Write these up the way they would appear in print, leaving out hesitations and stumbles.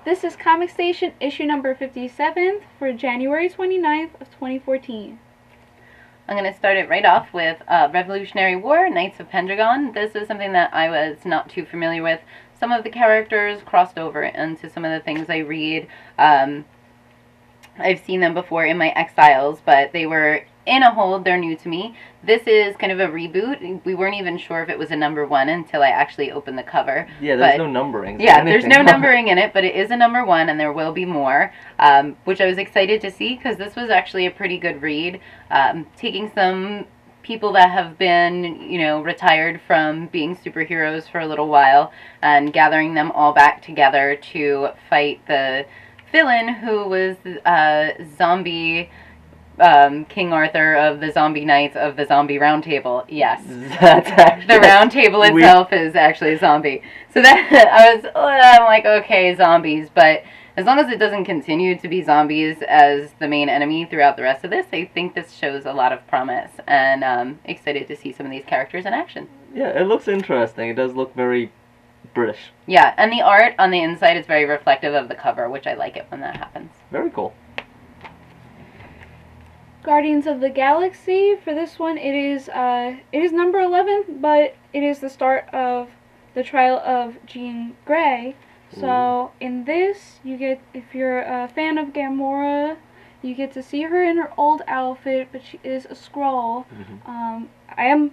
This is Comic Station issue number 57 for January 29th of 2014. I'm going to start it right off with Revolutionary War, Knights of Pendragon. This is something that I was not too familiar with. Some of the characters crossed over into some of the things I read. I've seen them before in my Exiles, but they were in a hold. They're new to me. This is kind of a reboot. We weren't even sure if it was a number one until I actually opened the cover. Yeah, there's no numbering. Yeah, there's no numbering in it, but it is a number one, and there will be more, which I was excited to see because this was actually a pretty good read. Taking some people that have been, retired from being superheroes for a little while and gathering them all back together to fight the villain who was zombie King Arthur of the Zombie Knights of the Zombie Round Table. Yes. The Round Table itself is actually a zombie. So that I'm like, okay, zombies, but as long as it doesn't continue to be zombies as the main enemy throughout the rest of this, I think this shows a lot of promise, and excited to see some of these characters in action. Yeah, it looks interesting. It does look very British. Yeah, and the art on the inside is very reflective of the cover, which I like it when that happens. Very cool. Guardians of the Galaxy. For this one, it is number 11, but it is the start of the trial of Jean Grey. So in this, you get, if you're a fan of Gamora, you get to see her in her old outfit, but she is a Skrull. Mm-hmm. I am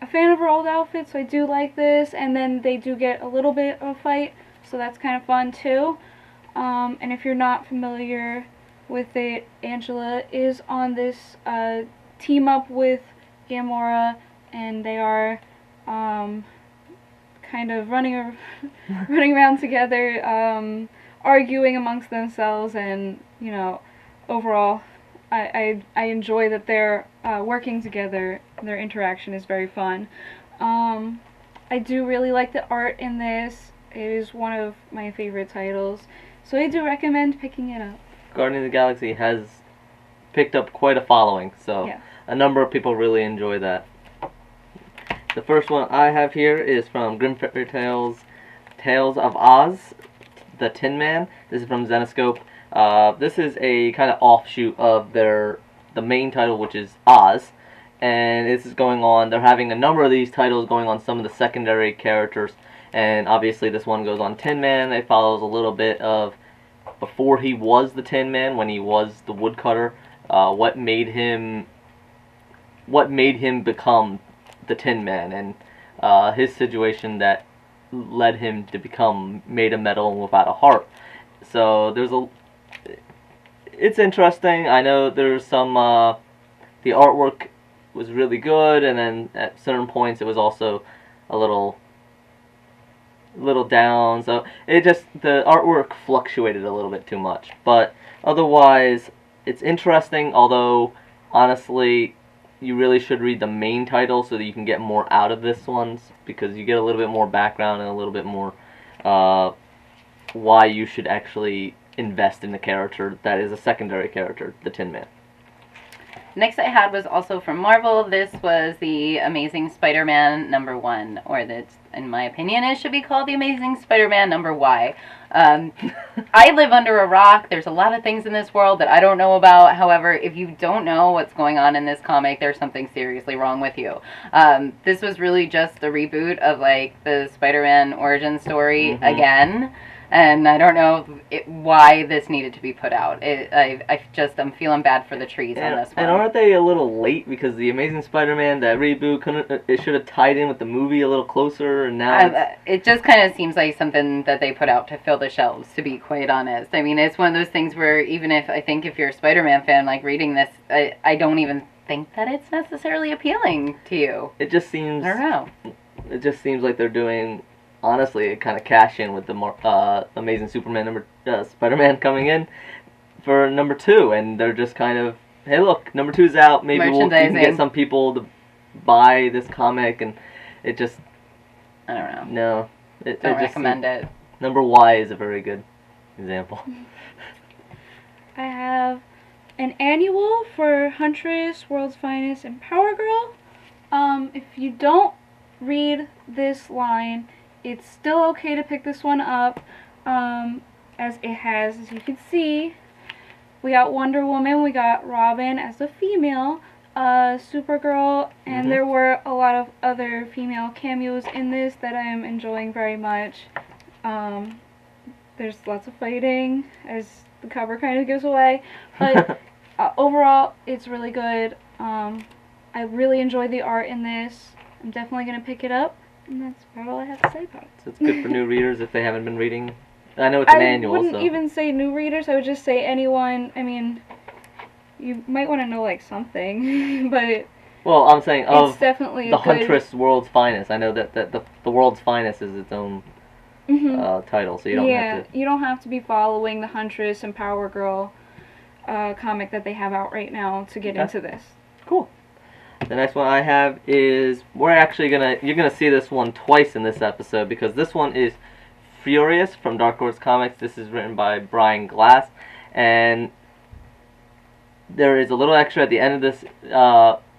a fan of her old outfit, so I do like this, and then they do get a little bit of a fight, so that's kind of fun too. And if you're not familiar with it, Angela is on this team up with Gamora, and they are kind of running around together, arguing amongst themselves, and overall I enjoy that they're working together. Their interaction is very fun. I do really like the art in this. It is one of my favorite titles, so I do recommend picking it up. Guardians of the Galaxy has picked up quite a following, so yeah. A number of people really enjoy that. The first one I have here is from Grim Fairy Tales, Tales of Oz, the Tin Man. This is from Zenescope. This is a kind of offshoot of the main title, which is Oz, and this is going on. They're having a number of these titles going on some of the secondary characters, and obviously this one goes on Tin Man. It follows a little bit of before he was the Tin Man, when he was the woodcutter, what made him become the Tin Man, and his situation that led him to become made of metal and without a heart. So it's interesting. I know there's some the artwork was really good, and then at certain points it was also a little down, so the artwork fluctuated a little bit too much, but otherwise it's interesting. Although honestly, you really should read the main title so that you can get more out of this one, because you get a little bit more background and a little bit more why you should actually invest in the character that is a secondary character, the Tin Man. Next I had was also from Marvel. This was the Amazing Spider-Man number 1, or that, in my opinion, it should be called the Amazing Spider-Man number Y. I live under a rock. There's a lot of things in this world that I don't know about. However, if you don't know what's going on in this comic, there's something seriously wrong with you. This was really just a reboot of the Spider-Man origin story again. And I don't know why this needed to be put out. I'm feeling bad for the trees on this one. And aren't they a little late? Because the Amazing Spider-Man, that reboot, it should have tied in with the movie a little closer, and now it just kind of seems like something that they put out to fill the shelves, to be quite honest. I mean, it's one of those things where even if you're a Spider-Man fan, reading this, I don't even think that it's necessarily appealing to you. It just seems... I don't know. It just seems like they're doing... Honestly, kind of cash in with the Amazing Spider-Man coming in for number 2, and they're just kind of, hey, look, number 2's out. Maybe you can get some people to buy this comic, and it just, I don't know. No, don't recommend it. Number Y is a very good example. I have an annual for Huntress, World's Finest, and Powergirl. If you don't read this line, it's still okay to pick this one up. as it has, as you can see. We got Wonder Woman, we got Robin as a female, Supergirl, and there were a lot of other female cameos in this that I am enjoying very much. There's lots of fighting, as the cover kind of gives away, but overall, it's really good. I really enjoyed the art in this. I'm definitely going to pick it up, and that's about all I have to say about it. So it's good for new readers if they haven't been reading. I know it's an annual, I wouldn't even say new readers. I would just say anyone. I mean, you might want to know like something, but well, I'm saying it's definitely the Huntress World's Finest. I know that the World's Finest is its own title, so you don't have to. You don't have to be following the Huntress and Powergirl comic that they have out right now to get into this. Cool. The next one I have is you're gonna see this one twice in this episode because this one is Furious from Dark Horse Comics. This is written by Brian Glass, and there is a little extra at the end of this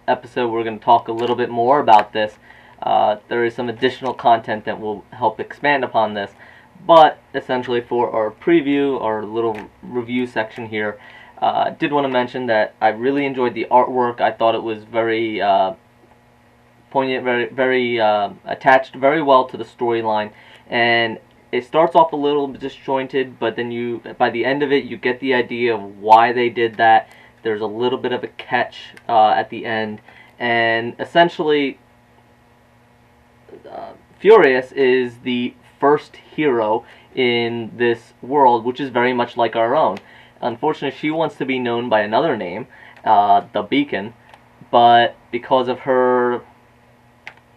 episode. We're going to talk a little bit more about this. There is some additional content that will help expand upon this, but essentially for our preview, our little review section here, I did want to mention that I really enjoyed the artwork. I thought it was very poignant, very attached very well to the storyline, and it starts off a little disjointed, but then by the end of it, you get the idea of why they did that. There's a little bit of a catch at the end, and essentially, Furious is the first hero in this world, which is very much like our own. Unfortunately, she wants to be known by another name, the Beacon, but because of her,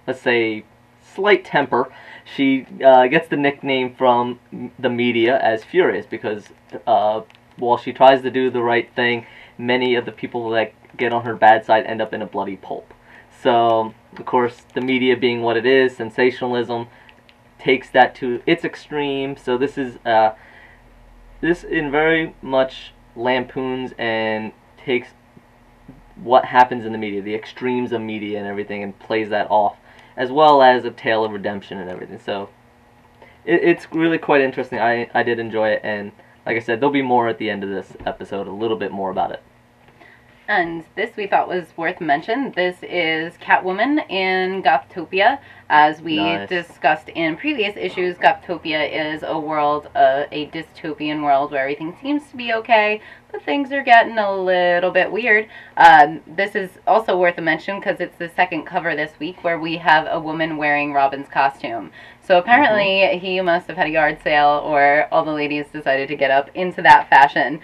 let's say, slight temper, she gets the nickname from the media as Furious because while she tries to do the right thing, many of the people that get on her bad side end up in a bloody pulp. So, of course, the media being what it is, sensationalism, takes that to its extreme. So this is this in very much lampoons and takes what happens in the media, the extremes of media and everything, and plays that off, as well as a tale of redemption and everything. So it's really quite interesting. I did enjoy it, and like I said, there'll be more at the end of this episode, a little bit more about it. And this we thought was worth mention. This is Catwoman in Gothtopia. As we discussed in previous issues, Gothtopia is a world, a dystopian world where everything seems to be okay, but things are getting a little bit weird. This is also worth a mention because it's the second cover this week where we have a woman wearing Robin's costume. So apparently he must have had a yard sale, or all the ladies decided to get up into that fashion.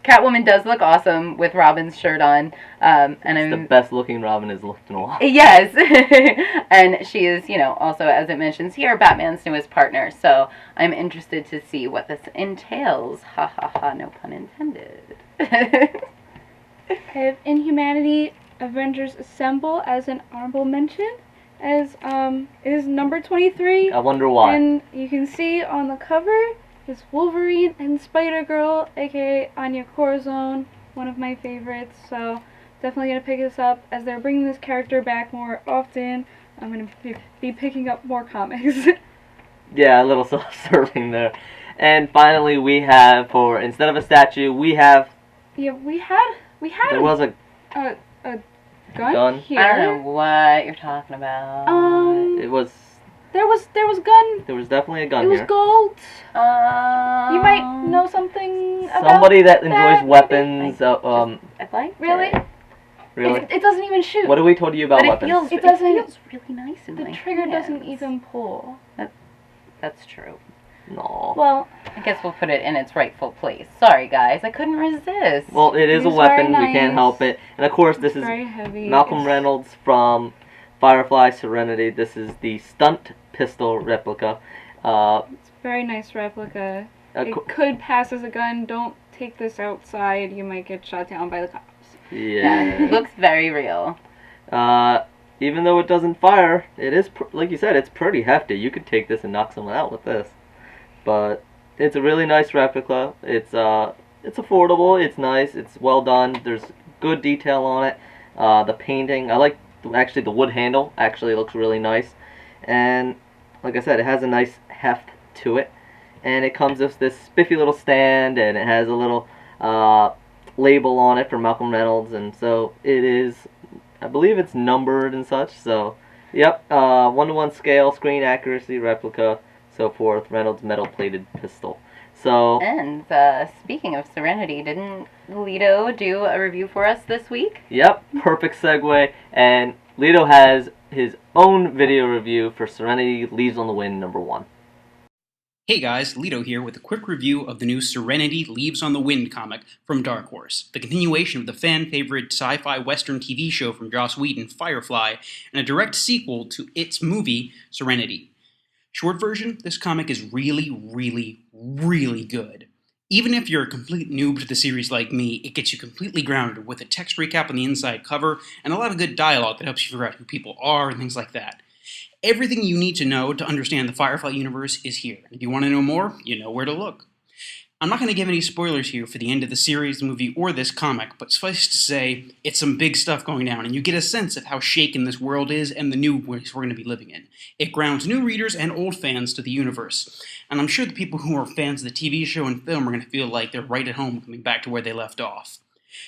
Catwoman does look awesome with Robin's shirt on. And it's the best looking Robin has looked in a while. Yes. And she is, you know, also, as it mentions here, Batman's newest partner. So I'm interested to see what this entails. Ha ha ha, no pun intended. I have Inhumanity, Avengers Assemble as an honorable mention. As is number 23. I wonder why. And you can see on the cover is Wolverine and Spider-Girl, aka Anya Corazon, one of my favorites. So definitely gonna pick this up as they're bringing this character back more often. I'm gonna be picking up more comics. Yeah, a little self-serving there. And finally, we have instead of a statue, we have. Yeah, we had. There was a gun here. I don't know what you're talking about. It was. There was gun. There was definitely a gun here. It was gold. You might know something about somebody that enjoys weapons. I like really. It. Really? It doesn't even shoot. What did we told you about weapons? It feels really nice in the my trigger hands. doesn't even pull. That's true. No. Well, I guess we'll put it in its rightful place. Sorry, guys. I couldn't resist. Well, it is a weapon. Nice. We can't help it. And, of course, this is very heavy. Malcolm Reynolds from Firefly Serenity. This is the stunt pistol replica. It's a very nice replica. It could pass as a gun. Don't take this outside. You might get shot down by the cops. Yeah. Looks very real. Even though it doesn't fire, it is, like you said, it's pretty hefty. You could take this and knock someone out with this. But it's a really nice replica. It's affordable. It's nice. It's well done. There's good detail on it. The painting, I like actually the wood handle. Actually looks really nice. And like I said, it has a nice heft to it. and it comes with this spiffy little stand, and it has a little label on it for Malcolm Reynolds, and so it is, I believe it's numbered and such, so yep, 1-to-1 scale, screen accuracy, replica, so forth, Reynolds metal-plated pistol. So, and speaking of Serenity, didn't Lido do a review for us this week? Yep, perfect segue, and Lido has his own video review for Serenity Leaves on the Wind #1. Hey guys, Lido here with a quick review of the new Serenity Leaves on the Wind comic from Dark Horse, the continuation of the fan-favorite sci-fi western TV show from Joss Whedon, Firefly, and a direct sequel to its movie, Serenity. Short version, this comic is really, really, really good. Even if you're a complete noob to the series like me, it gets you completely grounded with a text recap on the inside cover and a lot of good dialogue that helps you figure out who people are and things like that. Everything you need to know to understand the Firefly universe is here. If you want to know more, you know where to look. I'm not going to give any spoilers here for the end of the series, the movie, or this comic, but suffice to say, it's some big stuff going down, and you get a sense of how shaken this world is and the new place we're going to be living in. It grounds new readers and old fans to the universe, and I'm sure the people who are fans of the TV show and film are going to feel like they're right at home coming back to where they left off.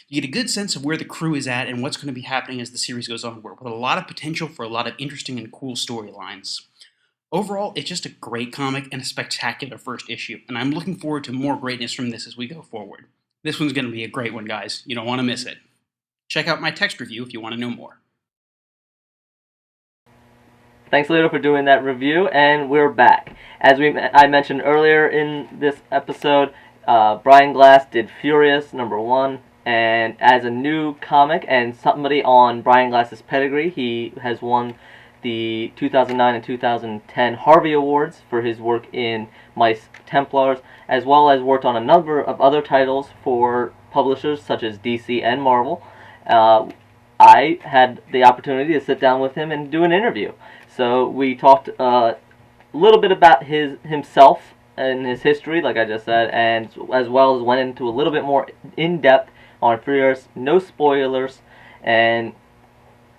You get a good sense of where the crew is at and what's going to be happening as the series goes on, with a lot of potential for a lot of interesting and cool storylines. Overall, it's just a great comic and a spectacular first issue, and I'm looking forward to more greatness from this as we go forward. This one's going to be a great one, guys. You don't want to miss it. Check out my text review if you want to know more. Thanks, Lido, for doing that review, and we're back. As I mentioned earlier in this episode, Brian Glass did Furious #1, and as a new comic and somebody on Brian Glass's pedigree, he has won the 2009 and 2010 Harvey Awards for his work in Mice Templars, as well as worked on a number of other titles for publishers such as DC and Marvel. I had the opportunity to sit down with him and do an interview. So we talked a little bit about himself and his history, like I just said, and as well as went into a little bit more in-depth on Furious, no spoilers, and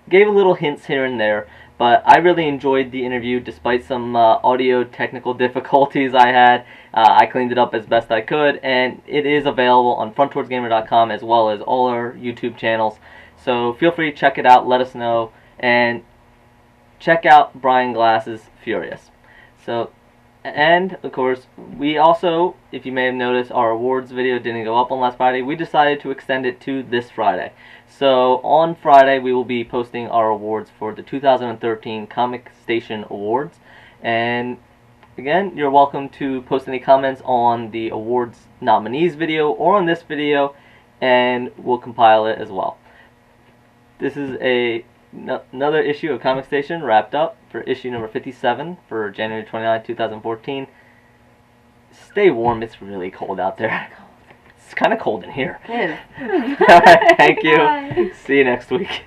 gave a little hints here and there. But I really enjoyed the interview despite some audio technical difficulties I had. I cleaned it up as best I could, and it is available on frontwardsgamer.com as well as all our YouTube channels. So feel free to check it out, let us know, and check out Brian Glass's Furious. So, and of course, we also, if you may have noticed, our awards video didn't go up on last Friday. We decided to extend it to this Friday. So on Friday, we will be posting our awards for the 2013 Comic Station Awards. And again, you're welcome to post any comments on the awards nominees video or on this video, and we'll compile it as well. This is another issue of Comic Station wrapped up for issue number 57 for January 29, 2014. Stay warm, it's really cold out there. It's kind of cold in here. It is. Alright, thank you. Bye. See you next week.